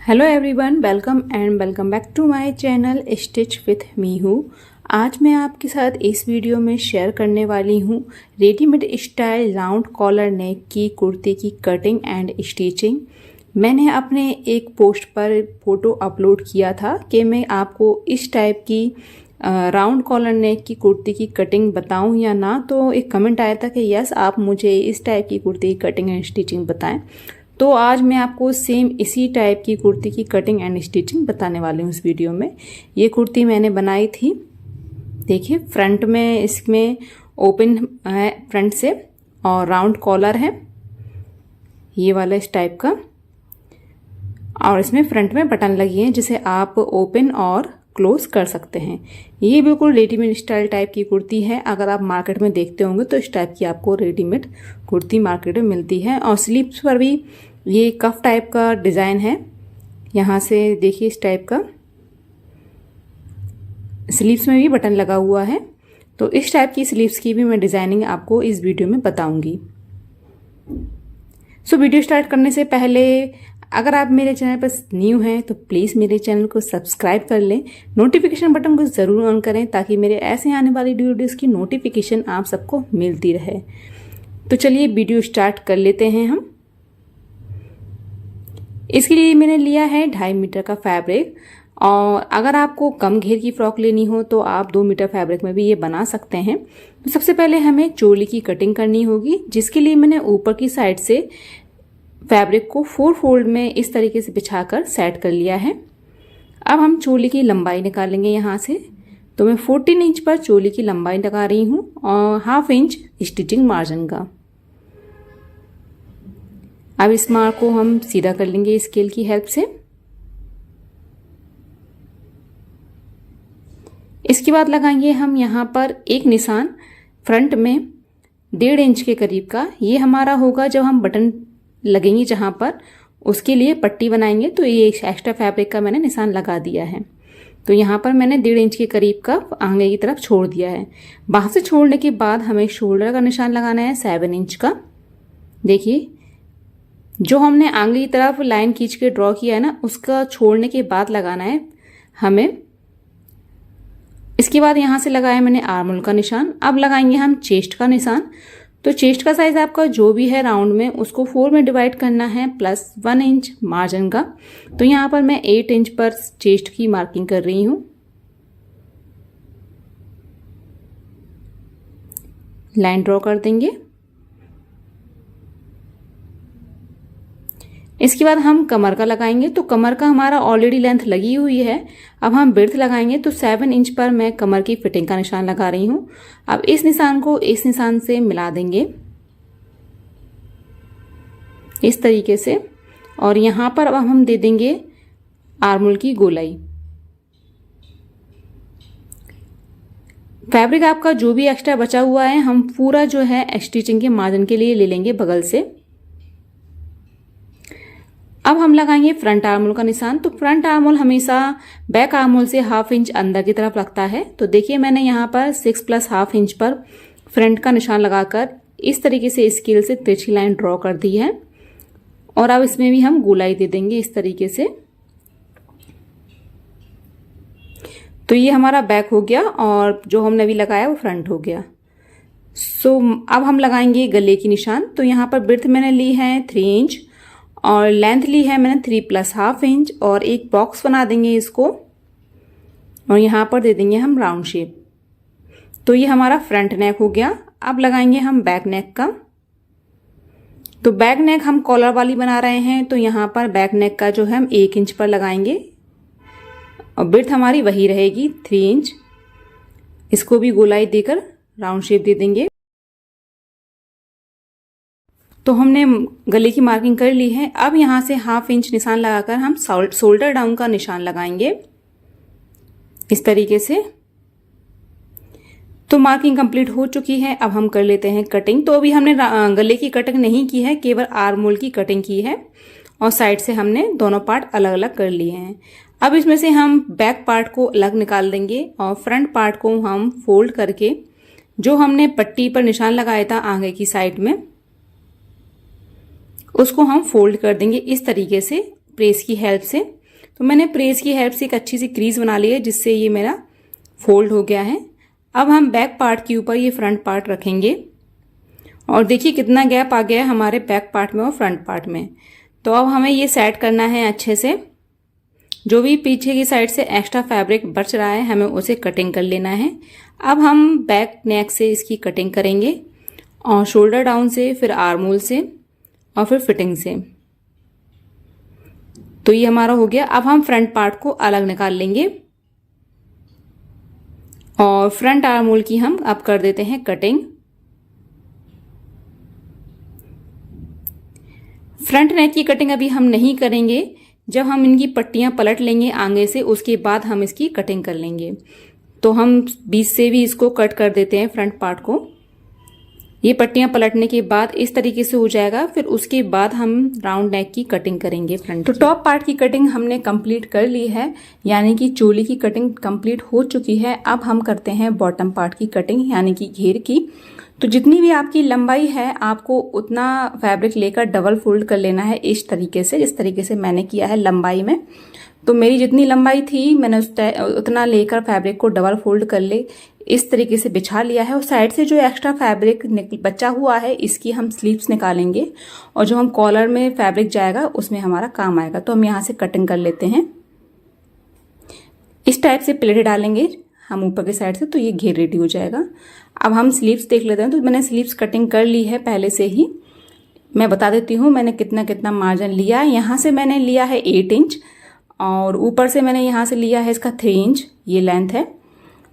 Hello everyone, welcome back to my channel stitch with me हूँ। आज मैं आपके साथ इस वीडियो में शेयर करने वाली हूँ readymade style round collar neck की कुर्ती की कटिंग एंड स्टिचिंग। मैंने अपने एक पोस्ट पर फोटो अपलोड किया था कि मैं आपको इस टाइप की राउंड कॉलर नेक की कुर्ती की कटिंग बताऊं या ना। तो एक कमेंट आया था कि यस, आप मुझे इस टाइप की कुर्ती की कटिंग एंड स्टिचिंग बताएं। तो आज मैं आपको सेम इसी टाइप की कुर्ती की कटिंग एंड स्टिचिंग बताने वाली हूँ इस वीडियो में। ये कुर्ती मैंने बनाई थी। देखिए, फ्रंट में इसमें ओपन है फ्रंट से और राउंड कॉलर है ये वाला इस टाइप का, और इसमें फ्रंट में बटन लगी हैं जिसे आप ओपन और क्लोज कर सकते हैं। ये बिल्कुल रेडीमेड स्टाइल टाइप की कुर्ती है। अगर आप मार्केट में देखते होंगे तो इस टाइप की आपको रेडीमेड कुर्ती मार्केट में मिलती है। और स्लीव्स पर भी ये कफ टाइप का डिज़ाइन है। यहाँ से देखिए, इस टाइप का स्लीव्स में भी बटन लगा हुआ है। तो इस टाइप की स्लीव्स की भी मैं डिज़ाइनिंग आपको इस वीडियो में बताऊंगी। सो वीडियो स्टार्ट करने से पहले अगर आप मेरे चैनल पर न्यू हैं तो प्लीज़ मेरे चैनल को सब्सक्राइब कर लें, नोटिफिकेशन बटन को ज़रूर ऑन करें ताकि मेरे ऐसे आने वाली वीडियोज़ की नोटिफिकेशन आप सबको मिलती रहे। तो चलिए वीडियो स्टार्ट कर लेते हैं हम। इसके लिए मैंने लिया है 2.5 मीटर का फैब्रिक, और अगर आपको कम घेर की फ्रॉक लेनी हो तो आप 2 मीटर फैब्रिक में भी ये बना सकते हैं। तो सबसे पहले हमें चोली की कटिंग करनी होगी, जिसके लिए मैंने ऊपर की साइड से फैब्रिक को 4 फोल्ड में इस तरीके से बिछाकर सेट कर लिया है। अब हम चोली की लंबाई निकालेंगे यहाँ से। तो मैं 14 इंच पर चोली की लंबाई लगा रही हूँ और 1/2 इंच स्टिचिंग मार्जिन का। अब इस मार्क को हम सीधा कर लेंगे स्केल की हेल्प से। इसके बाद लगाएंगे हम यहाँ पर एक निशान फ्रंट में 1.5 इंच के करीब का। ये हमारा होगा जब हम बटन लगेंगे जहाँ पर, उसके लिए पट्टी बनाएंगे। तो ये एक्स्ट्रा फैब्रिक का मैंने निशान लगा दिया है। तो यहाँ पर मैंने 1.5 इंच के करीब का आगे की तरफ छोड़ दिया है। वहाँ से छोड़ने के बाद हमें शोल्डर का निशान लगाना है 7 इंच का। देखिए, जो हमने आगे की तरफ लाइन खींच के ड्रॉ किया है ना, उसका छोड़ने के बाद लगाना है हमें। इसके बाद यहाँ से लगाया मैंने आर्म होल का निशान। अब लगाएंगे हम चेस्ट का निशान। तो चेस्ट का साइज आपका जो भी है राउंड में, उसको 4 में डिवाइड करना है प्लस 1 इंच मार्जिन का। तो यहाँ पर मैं 8 इंच पर चेस्ट की मार्किंग कर रही हूँ। लाइन ड्रॉ कर देंगे। इसके बाद हम कमर का लगाएंगे। तो कमर का हमारा ऑलरेडी लेंथ लगी हुई है। अब हम विड्थ लगाएंगे। तो 7 इंच पर मैं कमर की फिटिंग का निशान लगा रही हूँ। अब इस निशान को इस निशान से मिला देंगे इस तरीके से, और यहाँ पर अब हम दे देंगे आर्म होल की गोलाई। फैब्रिक आपका जो भी एक्स्ट्रा बचा हुआ है हम पूरा जो है स्टिचिंग के मार्जिन के लिए ले लेंगे बगल से। अब हम लगाएंगे फ्रंट आर्म होल का निशान। तो फ्रंट आर्म होल हमेशा बैक आर्म होल से 1/2 इंच अंदर की तरफ लगता है। तो देखिए, मैंने यहाँ पर 6 + 1/2 इंच पर फ्रंट का निशान लगाकर इस तरीके से स्केल से तिरछी लाइन ड्रॉ कर दी है। और अब इसमें भी हम गोलाई दे देंगे इस तरीके से। तो ये हमारा बैक हो गया और जो हमने अभी लगाया वो फ्रंट हो गया। सो अब हम लगाएंगे गले की निशान। तो यहाँ पर विड्थ मैंने ली है 3 इंच और लेंथ ली है मैंने 3 + 1/2 इंच, और एक बॉक्स बना देंगे इसको, और यहाँ पर दे देंगे हम राउंड शेप। तो ये हमारा फ्रंट नेक हो गया। अब लगाएंगे हम बैक नेक का। तो बैक नेक हम कॉलर वाली बना रहे हैं। तो यहाँ पर बैक नेक का जो है हम 1 इंच पर लगाएंगे और विड्थ हमारी वही रहेगी 3 इंच। इसको भी गोलाई देकर राउंड शेप दे देंगे। तो हमने गले की मार्किंग कर ली है। अब यहाँ से 1/2 इंच निशान लगाकर हम शोल्डर डाउन का निशान लगाएंगे इस तरीके से। तो मार्किंग कंप्लीट हो चुकी है। अब हम कर लेते हैं कटिंग। तो अभी हमने गले की कटिंग नहीं की है, केवल आर्म होल की कटिंग की है, और साइड से हमने दोनों पार्ट अलग अलग कर लिए हैं। अब इसमें से हम बैक पार्ट को अलग निकाल देंगे और फ्रंट पार्ट को हम फोल्ड करके जो हमने पट्टी पर निशान लगाया था आगे की साइड में, उसको हम फोल्ड कर देंगे इस तरीके से प्रेस की हेल्प से। तो मैंने प्रेस की हेल्प से एक अच्छी सी क्रीज बना ली है जिससे ये मेरा फोल्ड हो गया है। अब हम बैक पार्ट के ऊपर ये फ्रंट पार्ट रखेंगे और देखिए कितना गैप आ गया है हमारे बैक पार्ट में और फ्रंट पार्ट में। तो अब हमें ये सेट करना है अच्छे से। जो भी पीछे की साइड से एक्स्ट्रा फैब्रिक बच रहा है हमें उसे कटिंग कर लेना है। अब हम बैक नेक से इसकी कटिंग करेंगे और शोल्डर डाउन से, फिर आर्म होल से और फिर फिटिंग से। तो ये हमारा हो गया। अब हम फ्रंट पार्ट को अलग निकाल लेंगे और फ्रंट आर्म होल की हम अब कर देते हैं कटिंग। फ्रंट नेक की कटिंग अभी हम नहीं करेंगे, जब हम इनकी पट्टियां पलट लेंगे आगे से उसके बाद हम इसकी कटिंग कर लेंगे। तो हम बीच से भी इसको कट कर देते हैं फ्रंट पार्ट को। ये पट्टियां पलटने के बाद इस तरीके से हो जाएगा। फिर उसके बाद हम राउंड नेक की कटिंग करेंगे फ्रंट। तो टॉप पार्ट की कटिंग हमने कंप्लीट कर ली है, यानी कि चोली की कटिंग कंप्लीट हो चुकी है। अब हम करते हैं बॉटम पार्ट की कटिंग, यानी कि घेर की। तो जितनी भी आपकी लंबाई है आपको उतना फैब्रिक लेकर डबल फोल्ड कर लेना है इस तरीके से, जिस तरीके से मैंने किया है लंबाई में। तो मेरी जितनी लंबाई थी मैंने उतना लेकर फैब्रिक को डबल फोल्ड कर ले इस तरीके से बिछा लिया है। और साइड से जो एक्स्ट्रा फैब्रिक बचा हुआ है इसकी हम स्लीव्स निकालेंगे और जो हम कॉलर में फैब्रिक जाएगा उसमें हमारा काम आएगा। तो हम यहाँ से कटिंग कर लेते हैं। इस टाइप से प्लेट डालेंगे हम ऊपर की साइड से, तो ये घेर रेडी हो जाएगा। अब हम स्लीव्स देख लेते हैं। तो मैंने स्लीव्स कटिंग कर ली है पहले से ही। मैं बता देती हूँ मैंने कितना कितना मार्जिन लिया है। यहाँ से मैंने लिया है 8 इंच और ऊपर से मैंने यहाँ से लिया है इसका 3 इंच, ये लेंथ है।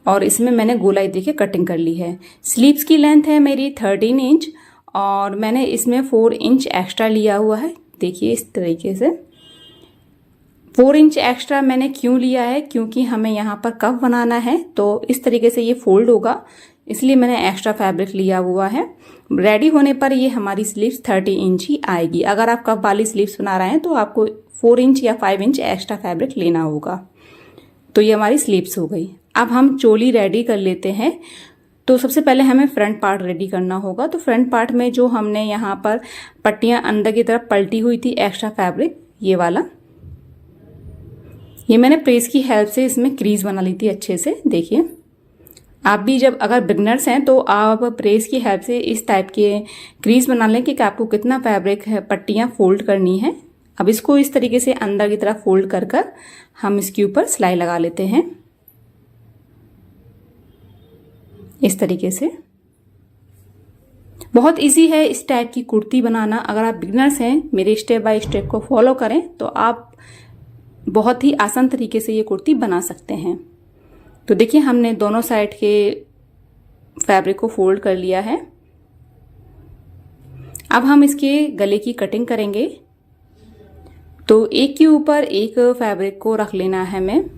और इसमें मैंने गोलाई देके कटिंग कर ली है। स्लीव्स की लेंथ है मेरी 13 इंच और मैंने इसमें 4 इंच एक्स्ट्रा लिया हुआ है। देखिए इस तरीके से 4 इंच एक्स्ट्रा मैंने क्यों लिया है, क्योंकि हमें यहाँ पर कफ बनाना है। तो इस तरीके से ये फोल्ड होगा, इसलिए मैंने एक्स्ट्रा फैब्रिक लिया हुआ है। रेडी होने पर ये हमारी स्लीव्स 30 इंच ही आएगी। अगर आप कफ वाली स्लीव्स बना रहे हैं तो आपको 4 इंच या 5 इंच एक्स्ट्रा फैब्रिक लेना होगा। तो ये हमारी स्लीव्स हो गई। अब हम चोली रेडी कर लेते हैं। तो सबसे पहले हमें फ्रंट पार्ट रेडी करना होगा। तो फ्रंट पार्ट में जो हमने यहाँ पर पट्टियां अंदर की तरफ पलटी हुई थी एक्स्ट्रा फैब्रिक, ये वाला, ये मैंने प्रेस की हेल्प से इसमें क्रीज बना ली थी अच्छे से। देखिए आप भी जब अगर बिगनर्स हैं तो आप प्रेस की हेल्प से इस टाइप के क्रीज बना लें कि आपको कितना फैब्रिक है पट्टियां फोल्ड करनी है। अब इसको इस तरीके से अंदर की तरफ फोल्ड कर कर हम इसके ऊपर सिलाई लगा लेते हैं इस तरीके से। बहुत इजी है इस टाइप की कुर्ती बनाना। अगर आप बिगनर्स हैं, मेरे स्टेप बाय स्टेप को फॉलो करें तो आप बहुत ही आसान तरीके से ये कुर्ती बना सकते हैं। तो देखिए हमने दोनों साइड के फैब्रिक को फोल्ड कर लिया है। अब हम इसके गले की कटिंग करेंगे। तो एक के ऊपर एक फैब्रिक को रख लेना है हमें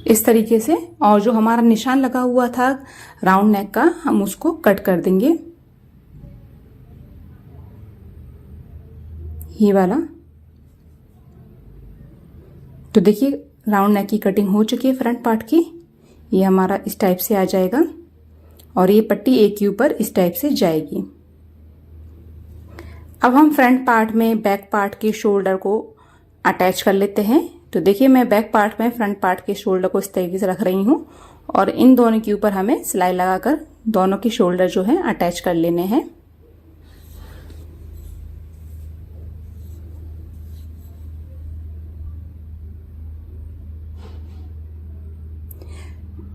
इस तरीके से, और जो हमारा निशान लगा हुआ था राउंड नेक का हम उसको कट कर देंगे, ये वाला। तो देखिए राउंड नेक की कटिंग हो चुकी है फ्रंट पार्ट की। ये हमारा इस टाइप से आ जाएगा और ये पट्टी एक के ऊपर इस टाइप से जाएगी। अब हम फ्रंट पार्ट में बैक पार्ट के शोल्डर को अटैच कर लेते हैं। तो देखिए मैं बैक पार्ट में फ्रंट पार्ट के शोल्डर को इस तरीके से रख रही हूँ और इन दोनों के ऊपर हमें सिलाई लगाकर दोनों के शोल्डर जो है अटैच कर लेने हैं।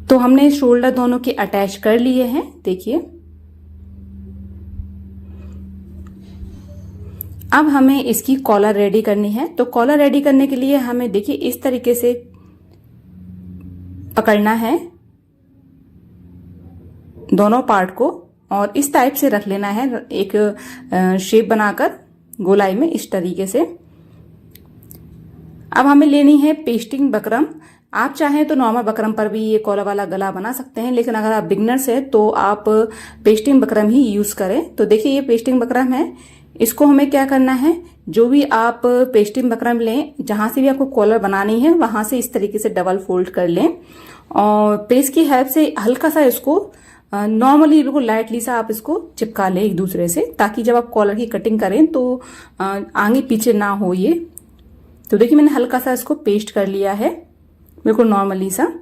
तो हमने शोल्डर दोनों के अटैच कर लिए हैं। देखिए अब हमें इसकी कॉलर रेडी करनी है। तो कॉलर रेडी करने के लिए हमें देखिए इस तरीके से पकड़ना है दोनों पार्ट को और इस टाइप से रख लेना है, एक शेप बनाकर गोलाई में इस तरीके से। अब हमें लेनी है पेस्टिंग बकरम। आप चाहें तो नॉर्मल बकरम पर भी ये कॉलर वाला गला बना सकते हैं, लेकिन अगर आप बिगनर्स हैं तो आप पेस्टिंग बकरम ही यूज करें। तो देखिए ये पेस्टिंग बकरम है। इसको हमें क्या करना है, जो भी आप पेस्टिंग बकरम लें, जहां से भी आपको कॉलर बनानी है वहां से इस तरीके से डबल फोल्ड कर लें और प्रेस की हेल्प से हल्का सा इसको नॉर्मली बिल्कुल लाइटली सा आप इसको चिपका लें एक दूसरे से, ताकि जब आप कॉलर की कटिंग करें तो आगे पीछे ना हो ये। तो देखिए मैंने हल्का सा इसको पेस्ट कर लिया है बिल्कुल नॉर्मली सा।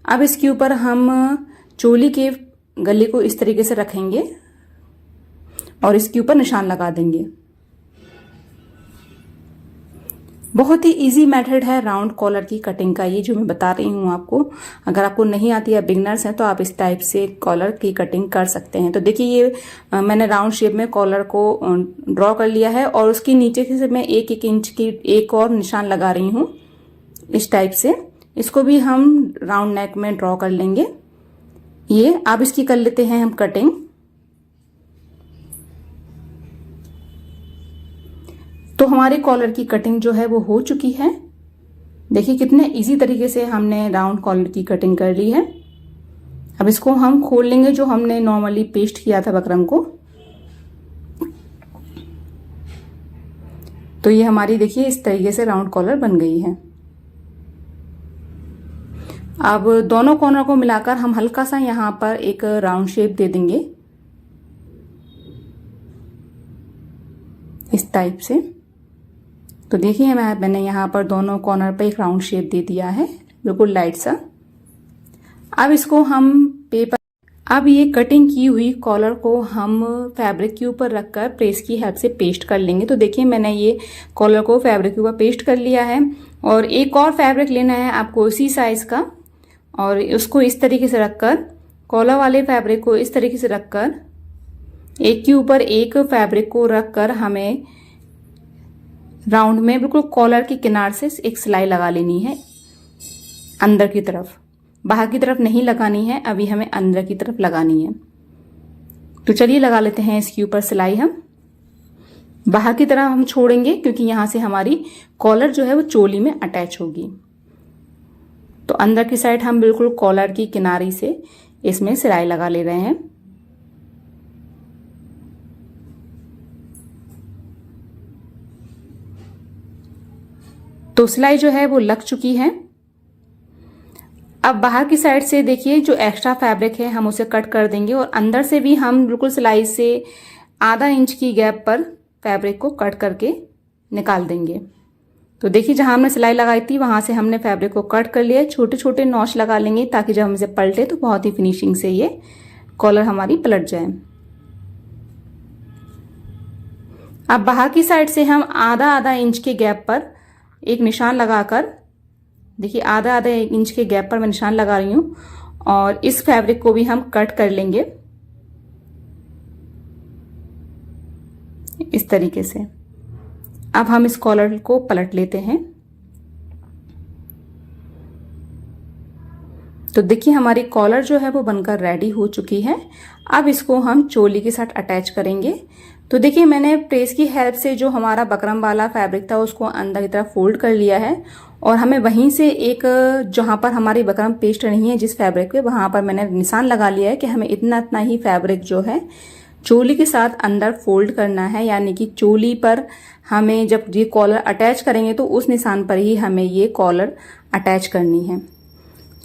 अब इसके ऊपर हम चोली के गले को इस तरीके से रखेंगे और इसके ऊपर निशान लगा देंगे। बहुत ही इजी मेथड है राउंड कॉलर की कटिंग का, ये जो मैं बता रही हूँ आपको। अगर आपको नहीं आती है, बिगनर्स हैं, तो आप इस टाइप से कॉलर की कटिंग कर सकते हैं। तो देखिए ये मैंने राउंड शेप में कॉलर को ड्रॉ कर लिया है और उसके नीचे से मैं 1-1 इंच की एक और निशान लगा रही हूँ इस टाइप से। इसको भी हम राउंड नेक में ड्रॉ कर लेंगे। ये अब इसकी कर लेते हैं हम कटिंग। तो हमारे कॉलर की कटिंग जो है वो हो चुकी है। देखिए कितने इजी तरीके से हमने राउंड कॉलर की कटिंग कर ली है। अब इसको हम खोल लेंगे, जो हमने नॉर्मली पेस्ट किया था बकरम को। तो ये हमारी देखिए इस तरीके से राउंड कॉलर बन गई है। अब दोनों कॉर्नर को मिलाकर हम हल्का सा यहाँ पर एक राउंड शेप दे देंगे इस टाइप से। तो देखिए मैंने यहाँ पर दोनों कॉर्नर पे एक राउंड शेप दे दिया है बिल्कुल लाइट सा। अब इसको हम अब ये कटिंग की हुई कॉलर को हम फैब्रिक के ऊपर रखकर प्रेस की हेल्प से पेस्ट कर लेंगे। तो देखिए मैंने ये कॉलर को फैब्रिक के ऊपर पेस्ट कर लिया है। और एक और फैब्रिक लेना है आपको इसी साइज का, और उसको इस तरीके से रखकर, कॉलर वाले फैब्रिक को इस तरीके से रखकर, एक के ऊपर एक फैब्रिक को रखकर हमें राउंड में बिल्कुल कॉलर के किनार से एक सिलाई लगा लेनी है अंदर की तरफ। बाहर की तरफ नहीं लगानी है, अभी हमें अंदर की तरफ लगानी है। तो चलिए लगा लेते हैं इसके ऊपर सिलाई। हम बाहर की तरफ हम छोड़ेंगे क्योंकि यहां से हमारी कॉलर जो है वो चोली में अटैच होगी। तो अंदर की साइड हम बिल्कुल कॉलर की किनारी से इसमें सिलाई लगा ले रहे हैं। तो सिलाई जो है वो लग चुकी है। अब बाहर की साइड से देखिए जो एक्स्ट्रा फैब्रिक है हम उसे कट कर देंगे, और अंदर से भी हम बिल्कुल सिलाई से आधा इंच की गैप पर फैब्रिक को कट करके निकाल देंगे। तो देखिए जहां हमने सिलाई लगाई थी वहां से हमने फैब्रिक को कट कर लिया। छोटे छोटे नॉच लगा लेंगे ताकि जब हम इसे पलटे तो बहुत ही फिनिशिंग से ये कॉलर हमारी पलट जाए। अब बाहर की साइड से हम आधा आधा इंच के गैप पर एक निशान लगाकर, देखिए आधा आधा इंच के गैप पर मैं निशान लगा रही हूँ, और इस फैब्रिक को भी हम कट कर लेंगे इस तरीके से। अब हम इस कॉलर को पलट लेते हैं। तो देखिए हमारी कॉलर जो है वो बनकर रेडी हो चुकी है। अब इसको हम चोली के साथ अटैच करेंगे। तो देखिए मैंने प्रेस की हेल्प से जो हमारा बकरम वाला फैब्रिक था उसको अंदर की तरफ फोल्ड कर लिया है, और हमें वहीं से एक, जहां पर हमारी बकरम पेस्ट नहीं है जिस फैब्रिक पे, वहां पर मैंने निशान लगा लिया है कि हमें इतना इतना ही फैब्रिक जो है चोली के साथ अंदर फोल्ड करना है। यानी कि चोली पर हमें जब ये कॉलर अटैच करेंगे तो उस निशान पर ही हमें ये कॉलर अटैच करनी है।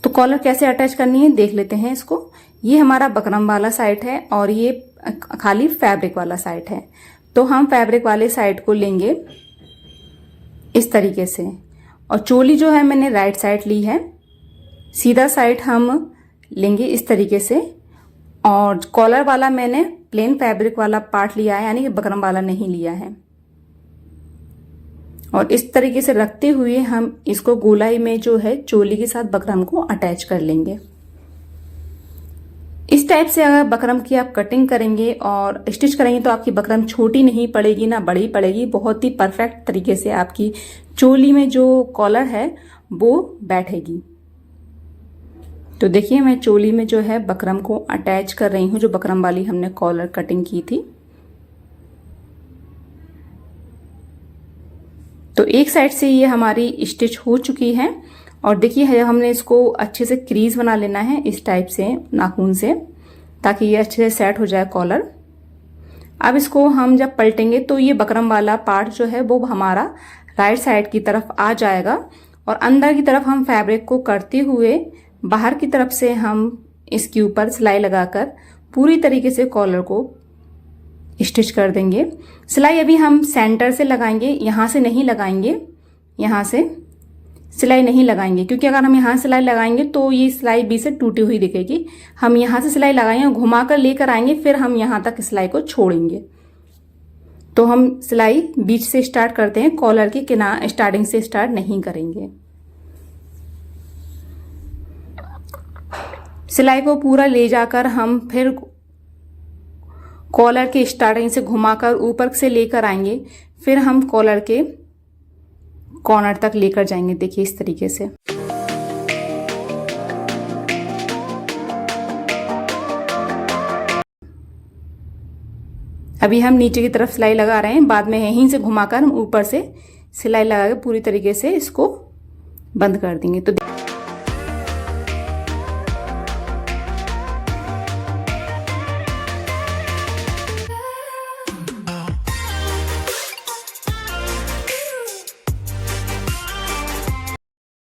तो कॉलर कैसे अटैच करनी है देख लेते हैं इसको। ये हमारा बकरम वाला साइड है और ये खाली फैब्रिक वाला साइड है। तो हम फैब्रिक वाले साइड को लेंगे इस तरीके से, और चोली जो है मैंने राइट साइड ली है, सीधा साइड हम लेंगे इस तरीके से, और कॉलर वाला मैंने प्लेन फैब्रिक वाला पार्ट लिया है, यानी कि बकरम वाला नहीं लिया है। और इस तरीके से रखते हुए हम इसको गोलाई में जो है चोली के साथ बकरम को अटैच कर लेंगे। इस टाइप से अगर बकरम की आप कटिंग करेंगे और स्टिच करेंगे तो आपकी बकरम छोटी नहीं पड़ेगी ना बड़ी पड़ेगी, बहुत ही परफेक्ट तरीके से आपकी चोली में जो कॉलर है वो बैठेगी। तो देखिए मैं चोली में जो है बकरम को अटैच कर रही हूँ, जो बकरम वाली हमने कॉलर कटिंग की थी। तो एक साइड से ये हमारी स्टिच हो चुकी है, और देखिए हमने इसको अच्छे से क्रीज बना लेना है इस टाइप से नाखून से, ताकि ये अच्छे से सेट हो जाए कॉलर। अब इसको हम जब पलटेंगे तो ये बकरम वाला पार्ट जो है वो हमारा राइट साइड की तरफ आ जाएगा, और अंदर की तरफ हम फैब्रिक को करते हुए बाहर की तरफ से हम इसके ऊपर सिलाई लगाकर पूरी तरीके से कॉलर को स्टिच कर देंगे। सिलाई अभी हम सेंटर से लगाएंगे, यहाँ से नहीं लगाएंगे, यहाँ से सिलाई नहीं लगाएंगे, क्योंकि अगर हम यहाँ सिलाई लगाएंगे तो ये सिलाई बीच से टूटी हुई दिखेगी। हम यहाँ से सिलाई लगाएंगे, घुमाकर लेकर आएंगे, फिर हम यहाँ तक सिलाई को छोड़ेंगे। तो हम सिलाई बीच से स्टार्ट करते हैं, कॉलर की किनारे स्टार्टिंग से स्टार्ट नहीं करेंगे। सिलाई को पूरा ले जाकर हम फिर कॉलर के स्टार्टिंग से घुमाकर ऊपर से लेकर आएंगे, फिर हम कॉलर के कॉर्नर तक लेकर जाएंगे। देखिए इस तरीके से। अभी हम नीचे की तरफ सिलाई लगा रहे हैं, बाद में यहीं से घुमाकर हम ऊपर से सिलाई लगा के पूरी तरीके से इसको बंद कर देंगे। तो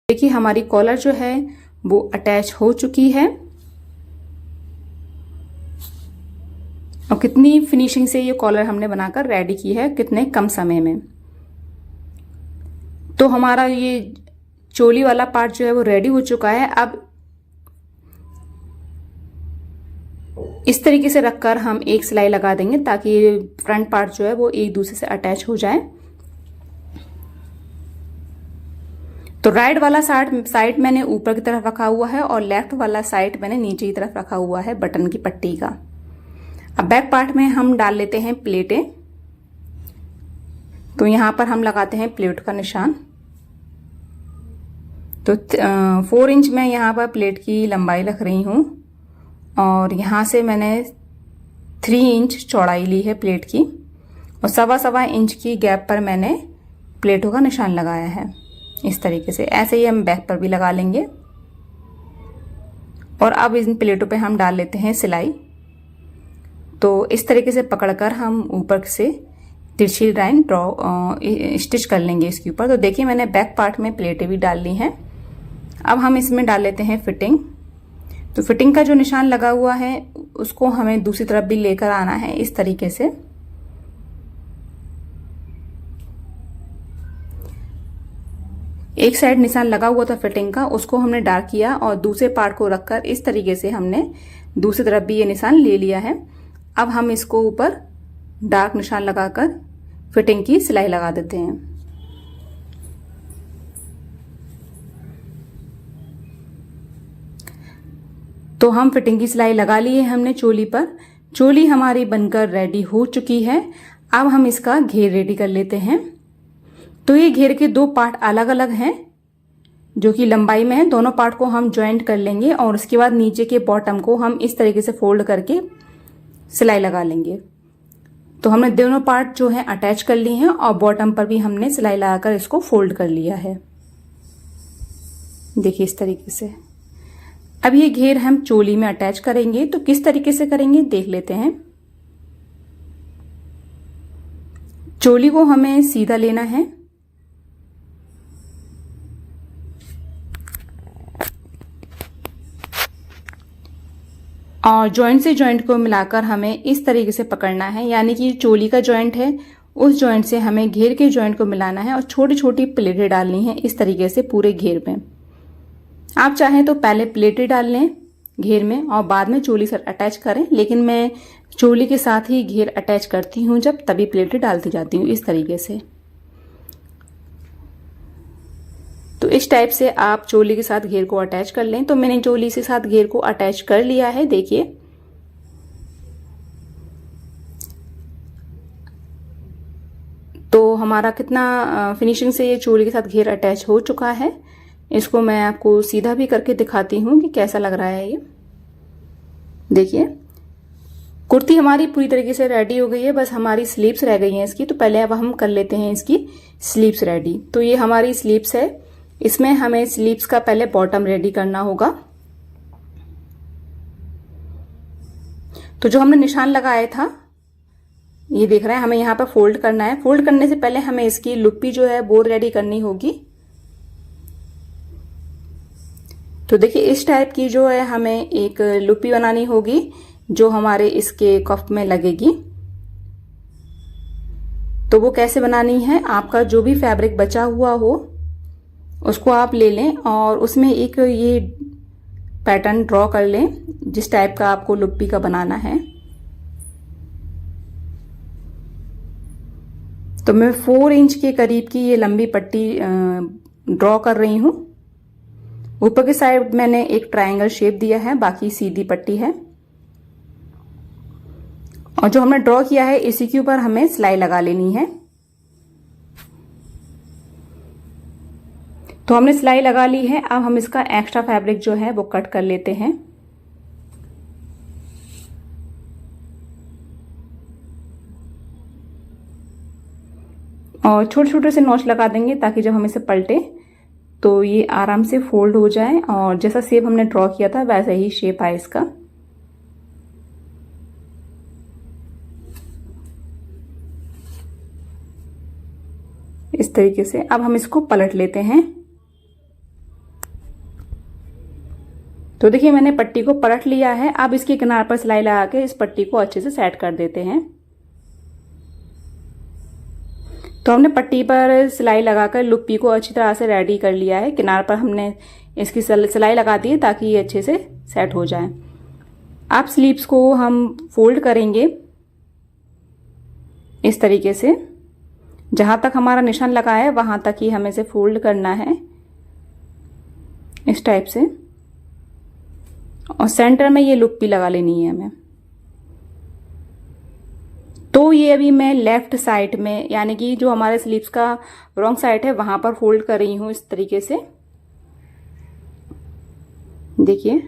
देखिए हमारी कॉलर जो है वो अटैच हो चुकी है, और कितनी फिनिशिंग से ये कॉलर हमने बनाकर रेडी की है, कितने कम समय में। तो हमारा ये चोली वाला पार्ट जो है वो रेडी हो चुका है। अब इस तरीके से रखकर हम एक सिलाई लगा देंगे ताकि ये फ्रंट पार्ट जो है वो एक दूसरे से अटैच हो जाए। तो राइट वाला साइड मैंने ऊपर की तरफ रखा हुआ है और लेफ्ट वाला साइड मैंने नीचे की तरफ रखा हुआ है बटन की पट्टी का। अब बैक पार्ट में हम डाल लेते हैं प्लेटें। तो यहां पर हम लगाते हैं प्लेट का निशान। तो 4 इंच में यहां पर प्लेट की लंबाई रख रही हूं, और यहां से मैंने 3 इंच चौड़ाई ली है प्लेट की, और 1.25 इंच की गैप पर मैंने प्लेटों का निशान लगाया है। इस तरीके से ऐसे ही हम बैक पर भी लगा लेंगे। और अब इन प्लेटों पे हम डाल लेते हैं सिलाई। तो इस तरीके से पकड़कर हम ऊपर से तिरछी लाइन स्टिच कर लेंगे इसके ऊपर। तो देखिए मैंने बैक पार्ट में प्लेटें भी डाल ली हैं। अब हम इसमें डाल लेते हैं फिटिंग। तो फिटिंग का जो निशान लगा हुआ है उसको हमें दूसरी तरफ भी लेकर आना है इस तरीके से। एक साइड निशान लगा हुआ था फिटिंग का, उसको हमने डार्क किया और दूसरे पार्ट को रखकर इस तरीके से हमने दूसरी तरफ भी ये निशान ले लिया है। अब हम इसको ऊपर डार्क निशान लगाकर फिटिंग की सिलाई लगा देते हैं। तो हम फिटिंग की सिलाई लगा ली है हमने चोली पर। चोली हमारी बनकर रेडी हो चुकी है। अब हम इसका घेर रेडी कर लेते हैं। तो ये घेर के 2 पार्ट अलग अलग हैं जो कि लंबाई में है। दोनों पार्ट को हम ज्वाइंट कर लेंगे और उसके बाद नीचे के बॉटम को हम इस तरीके से फोल्ड करके सिलाई लगा लेंगे। तो हमने दोनों पार्ट जो है अटैच कर लिए हैं और बॉटम पर भी हमने सिलाई लगाकर इसको फोल्ड कर लिया है। देखिए इस तरीके से। अब ये घेर हम चोली में अटैच करेंगे। तो किस तरीके से करेंगे देख लेते हैं। चोली को हमें सीधा लेना है और जॉइंट से जॉइंट को मिलाकर हमें इस तरीके से पकड़ना है, यानी कि चोली का जॉइंट है उस जॉइंट से हमें घेर के जॉइंट को मिलाना है और छोटी छोटी प्लेटें डालनी है इस तरीके से पूरे घेर में। आप चाहें तो पहले प्लेटें डाल लें घेर में और बाद में चोली से अटैच करें, लेकिन मैं चोली के साथ ही घेर अटैच करती हूँ जब, तभी प्लेटें डालती जाती हूँ इस तरीके से। तो इस टाइप से आप चोली के साथ घेर को अटैच कर लें। तो मैंने चोली के साथ घेर को अटैच कर लिया है। देखिए तो हमारा कितना फिनिशिंग से ये चोली के साथ घेर अटैच हो चुका है। इसको मैं आपको सीधा भी करके दिखाती हूँ कि कैसा लग रहा है ये। देखिए कुर्ती हमारी पूरी तरीके से रेडी हो गई है, बस हमारी स्लीव्स रह गई हैं इसकी। तो पहले अब हम कर लेते हैं इसकी स्लीव्स रेडी। तो ये हमारी स्लीव्स है, इसमें हमें स्लीव्स का पहले बॉटम रेडी करना होगा। तो जो हमने निशान लगाया था ये देख रहे हैं, हमें यहाँ पर फोल्ड करना है। फोल्ड करने से पहले हमें इसकी लुप्पी जो है वो रेडी करनी होगी। तो देखिए इस टाइप की जो है हमें एक लुप्पी बनानी होगी जो हमारे इसके कफ में लगेगी। तो वो कैसे बनानी है, आपका जो भी फैब्रिक बचा हुआ हो उसको आप ले लें और उसमें एक ये पैटर्न ड्रॉ कर लें जिस टाइप का आपको लुप्पी का बनाना है। तो मैं 4 इंच के करीब की ये लंबी पट्टी ड्रॉ कर रही हूँ। ऊपर की साइड मैंने एक ट्रायंगल शेप दिया है, बाकी सीधी पट्टी है। और जो हमने ड्रॉ किया है इसी के ऊपर हमें सिलाई लगा लेनी है। तो हमने सिलाई लगा ली है। अब हम इसका एक्स्ट्रा फैब्रिक जो है वो कट कर लेते हैं। और छोटे छोटे से नॉच लगा देंगे ताकि जब हम इसे पलटे तो ये आराम से फोल्ड हो जाए और जैसा शेप हमने ड्रॉ किया था वैसा ही शेप आए इसका। इस तरीके से अब हम इसको पलट लेते हैं। तो देखिए मैंने पट्टी को पलट लिया है। अब इसके किनार पर सिलाई लगा के इस पट्टी को अच्छे से सेट कर देते हैं। तो हमने पट्टी पर सिलाई लगाकर लुप्पी को अच्छी तरह से रेडी कर लिया है। किनार पर हमने इसकी सिलाई लगा दी है ताकि ये अच्छे से सेट हो जाए। अब स्लीव्स को हम फोल्ड करेंगे इस तरीके से, जहां तक हमारा निशान लगा है वहां तक ही हमें इसे फोल्ड करना है इस टाइप से। और सेंटर में ये लुप्पी लगा लेनी है हमें। तो ये अभी मैं लेफ्ट साइड में यानी कि जो हमारे स्लीव्स का रॉन्ग साइड है वहां पर फोल्ड कर रही हूं इस तरीके से, देखिए।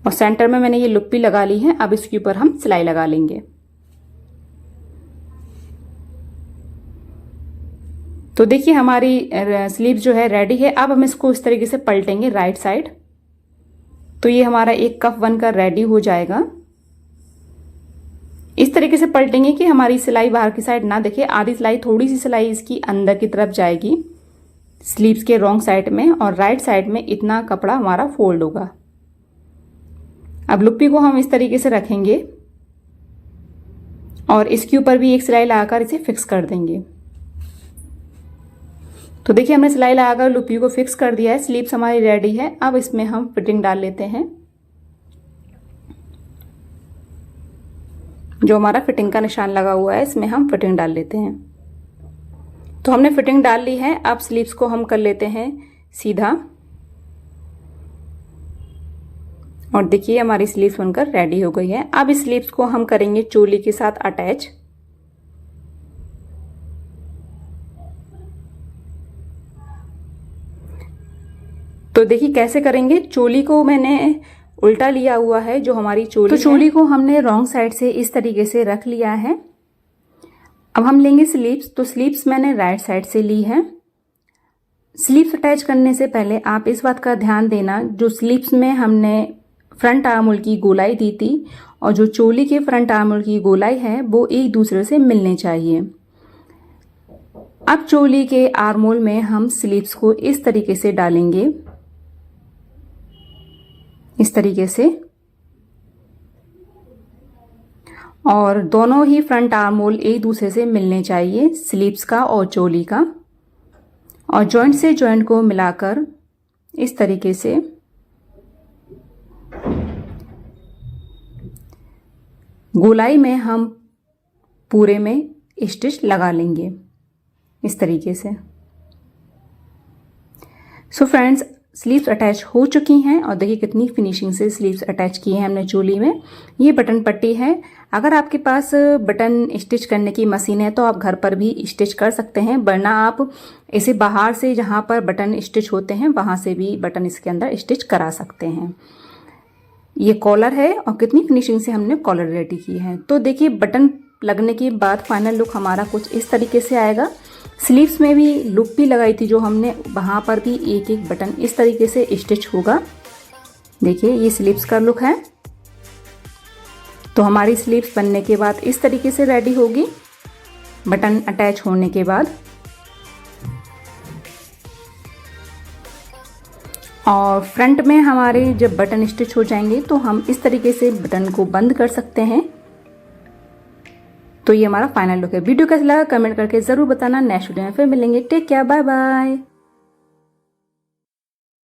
और सेंटर में मैंने ये लुप्पी लगा ली है। अब इसके ऊपर हम सिलाई लगा लेंगे। तो देखिए हमारी स्लीव जो है रेडी है। अब हम इसको इस तरीके से पलटेंगे राइट साइड। तो ये हमारा एक कफ बनकर रेडी हो जाएगा। इस तरीके से पलटेंगे कि हमारी सिलाई बाहर की साइड ना दिखे। आधी सिलाई, थोड़ी सी सिलाई इसकी अंदर की तरफ जाएगी स्लीव्स के रॉन्ग साइड में और राइट साइड में इतना कपड़ा हमारा फोल्ड होगा। अब लुप्पी को हम इस तरीके से रखेंगे और इसके ऊपर भी एक सिलाई लगाकर इसे फिक्स कर देंगे। तो देखिए हमने सिलाई लगाकर लुप्पी को फिक्स कर दिया है। स्लीव्स हमारी रेडी है। अब इसमें हम फिटिंग डाल लेते हैं। जो हमारा फिटिंग का निशान लगा हुआ है इसमें हम फिटिंग डाल लेते हैं। तो हमने फिटिंग डाल ली है। अब स्लीव्स को हम कर लेते हैं सीधा। और देखिए हमारी स्लीव्स बनकर रेडी हो गई है। अब इस स्लीव्स को हम करेंगे चोली के साथ अटैच। तो देखिए कैसे करेंगे। चोली को मैंने उल्टा लिया हुआ है जो हमारी चोली है। तो चोली को हमने रॉन्ग साइड से इस तरीके से रख लिया है। अब हम लेंगे स्लीव्स। तो स्लीव्स मैंने राइट साइड से ली है। स्लीव्स अटैच करने से पहले आप इस बात का ध्यान देना, जो स्लीव्स में हमने फ्रंट आर्म होल की गोलाई दी थी और जो चोली के फ्रंट आर्म होल की गोलाई है वो एक दूसरे से मिलने चाहिए। अब चोली के आर्म होल में हम स्लीव्स को इस तरीके से डालेंगे, इस तरीके से। और दोनों ही फ्रंट आर्म होल एक दूसरे से मिलने चाहिए, स्लीव्स का और चोली का। और जॉइंट से जॉइंट को मिलाकर इस तरीके से गोलाई में हम पूरे में स्टिच लगा लेंगे इस तरीके से। सो फ्रेंड्स, स्लीव्स अटैच हो चुकी हैं और देखिए कितनी फिनिशिंग से स्लीव्स अटैच किए हैं हमने चोली में। ये बटन पट्टी है। अगर आपके पास बटन स्टिच करने की मशीन है तो आप घर पर भी स्टिच कर सकते हैं, वरना आप इसे बाहर से जहाँ पर बटन स्टिच होते हैं वहाँ से भी बटन इसके अंदर स्टिच करा सकते हैं। ये कॉलर है और कितनी फिनिशिंग से हमने कॉलर रेडी की है। तो देखिए बटन लगने के बाद फाइनल लुक हमारा कुछ इस तरीके से आएगा। स्लीव्स में भी लुप्पी लगाई थी जो हमने, वहाँ पर भी एक एक बटन इस तरीके से स्टिच होगा। देखिए ये स्लीव्स का लुक है। तो हमारी स्लीव्स बनने के बाद इस तरीके से रेडी होगी बटन अटैच होने के बाद। और फ्रंट में हमारे जब बटन स्टिच हो जाएंगे तो हम इस तरीके से बटन को बंद कर सकते हैं। तो ये हमारा फाइनल लुक है। वीडियो कैसा लगा कमेंट करके जरूर बताना। नेक्स्ट वीडियो में फिर मिलेंगे। Take care, bye bye.